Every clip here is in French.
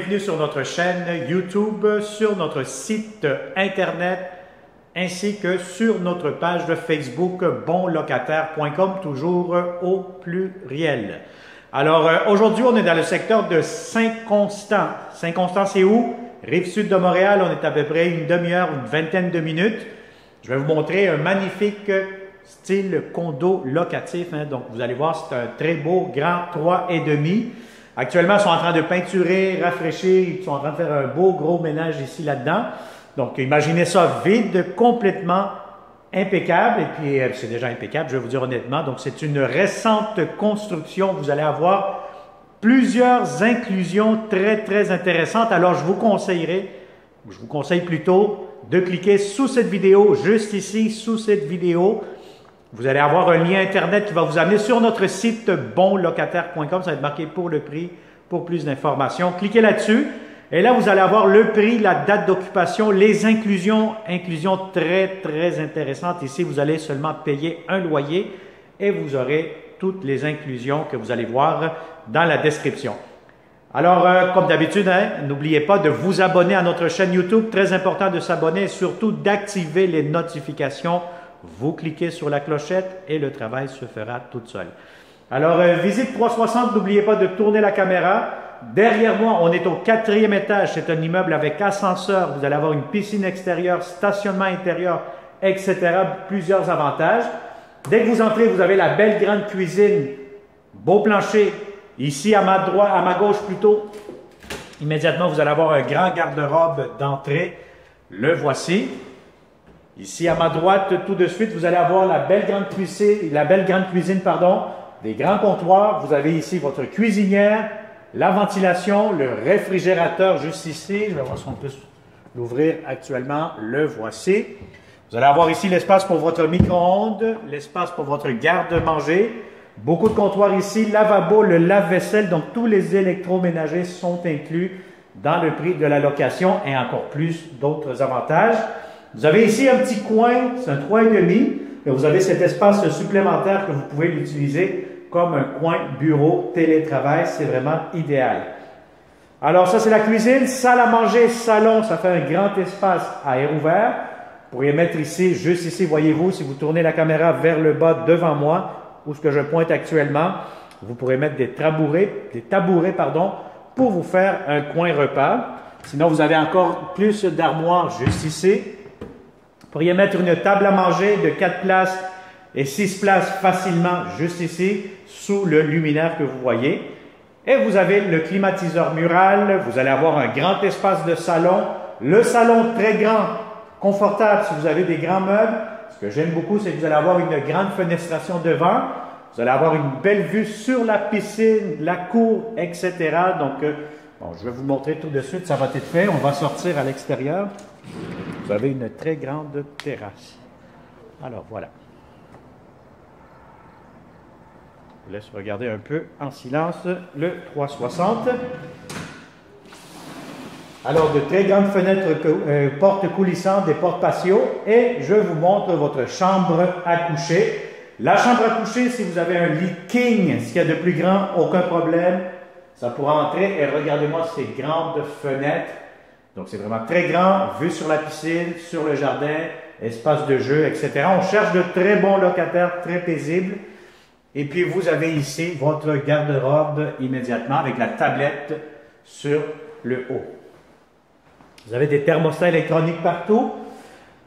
bienvenue sur notre chaîne YouTube, sur notre site Internet, ainsi que sur notre page de Facebook bonlocataire.com, toujours au pluriel. Alors, aujourd'hui, on est dans le secteur de Saint-Constant. Saint-Constant, c'est où? Rive-sud de Montréal, on est à peu près une demi-heure, une vingtaine de minutes. Je vais vous montrer un magnifique style condo locatif. Donc, vous allez voir, c'est un très beau grand 3,5. Actuellement, ils sont en train de peinturer, rafraîchir, ils sont en train de faire un beau gros ménage ici là-dedans. Donc, imaginez ça vide, complètement impeccable. Et puis, c'est déjà impeccable, je vais vous dire honnêtement. Donc, c'est une récente construction. Vous allez avoir plusieurs inclusions très intéressantes. Alors, je vous conseille plutôt de cliquer sous cette vidéo, juste ici, sous cette vidéo. Vous allez avoir un lien Internet qui va vous amener sur notre site bonlocataire.com. Ça va être marqué pour le prix, pour plus d'informations. Cliquez là-dessus. Et là, vous allez avoir le prix, la date d'occupation, les inclusions très intéressantes. Ici, vous allez seulement payer un loyer et vous aurez toutes les inclusions que vous allez voir dans la description. Alors, comme d'habitude, n'oubliez pas de vous abonner à notre chaîne YouTube. Très important de s'abonner et surtout d'activer les notifications. Vous cliquez sur la clochette et le travail se fera tout seul. Alors, visite 360, n'oubliez pas de tourner la caméra. Derrière moi, on est au 4e étage. C'est un immeuble avec ascenseur. Vous allez avoir une piscine extérieure, stationnement intérieur, etc. Plusieurs avantages. Dès que vous entrez, vous avez la belle grande cuisine, beau plancher. Ici, à ma droite, à ma gauche plutôt, immédiatement, vous allez avoir un grand garde-robe d'entrée. Le voici. Ici, à ma droite, tout de suite, vous allez avoir la belle grande cuisine, des grands comptoirs. Vous avez ici votre cuisinière, la ventilation, le réfrigérateur juste ici. Je vais voir si on peut l'ouvrir actuellement. Le voici. Vous allez avoir ici l'espace pour votre micro-ondes, l'espace pour votre garde-manger. Beaucoup de comptoirs ici, lavabo, le lave-vaisselle. Donc, tous les électroménagers sont inclus dans le prix de la location et encore plus d'autres avantages. Vous avez ici un petit coin, c'est un 3,5, et vous avez cet espace supplémentaire que vous pouvez l'utiliser comme un coin bureau, télétravail, c'est vraiment idéal. Alors ça c'est la cuisine, salle à manger, salon, ça fait un grand espace à air ouvert. Vous pourriez mettre ici, juste ici, voyez-vous, si vous tournez la caméra vers le bas devant moi, où ce que je pointe actuellement, vous pourrez mettre des tabourets, pour vous faire un coin repas. Sinon vous avez encore plus d'armoires juste ici. Vous pourriez mettre une table à manger de 4 places et 6 places facilement juste ici, sous le luminaire que vous voyez. Et vous avez le climatiseur mural, vous allez avoir un grand espace de salon. Le salon très grand, confortable si vous avez des grands meubles. Ce que j'aime beaucoup, c'est que vous allez avoir une grande fenestration devant. Vous allez avoir une belle vue sur la piscine, la cour, etc. Donc, bon, je vais vous montrer tout de suite, ça va être fait. On va sortir à l'extérieur. Vous avez une très grande terrasse. Alors, voilà. Je vous laisse regarder un peu en silence le 360. Alors, de très grandes fenêtres, portes coulissantes, des portes patio. Et je vous montre votre chambre à coucher. La chambre à coucher, si vous avez un lit king, ce qu'il y a de plus grand, aucun problème. Ça pourra entrer. Et regardez-moi ces grandes fenêtres. Donc, c'est vraiment très grand, vue sur la piscine, sur le jardin, espace de jeu, etc. On cherche de très bons locataires, très paisibles. Et puis, vous avez ici votre garde-robe immédiatement avec la tablette sur le haut. Vous avez des thermostats électroniques partout.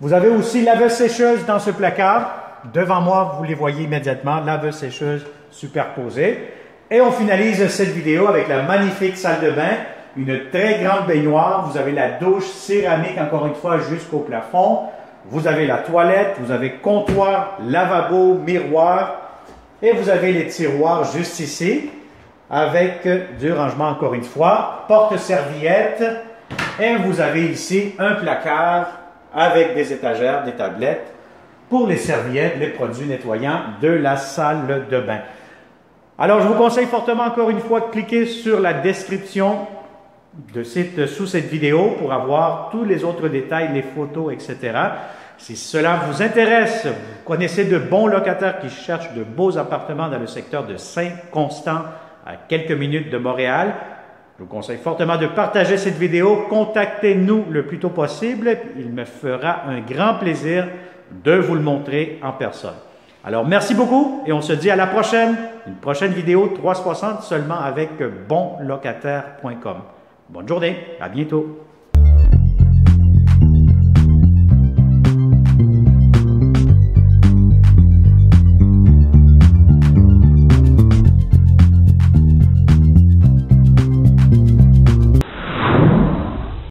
Vous avez aussi laveuse-sécheuse dans ce placard. Devant moi, vous les voyez immédiatement, laveuse-sécheuse superposée. Et on finalise cette vidéo avec la magnifique salle de bain. Une très grande baignoire, vous avez la douche céramique encore une fois jusqu'au plafond, vous avez la toilette, vous avez comptoir, lavabo, miroir et vous avez les tiroirs juste ici avec du rangement encore une fois, porte-serviette et vous avez ici un placard avec des étagères, des tablettes pour les serviettes, les produits nettoyants de la salle de bain. Alors je vous conseille fortement encore une fois de cliquer sur la description sous cette vidéo pour avoir tous les autres détails, les photos, etc. Si cela vous intéresse, vous connaissez de bons locataires qui cherchent de beaux appartements dans le secteur de Saint-Constant, à quelques minutes de Montréal, Je vous conseille fortement de partager cette vidéo. Contactez-nous le plus tôt possible. Il me fera un grand plaisir de vous le montrer en personne. Alors, merci beaucoup et on se dit à la prochaine. Une prochaine vidéo 360 seulement avec bonlocataire.com. Bonne journée, à bientôt.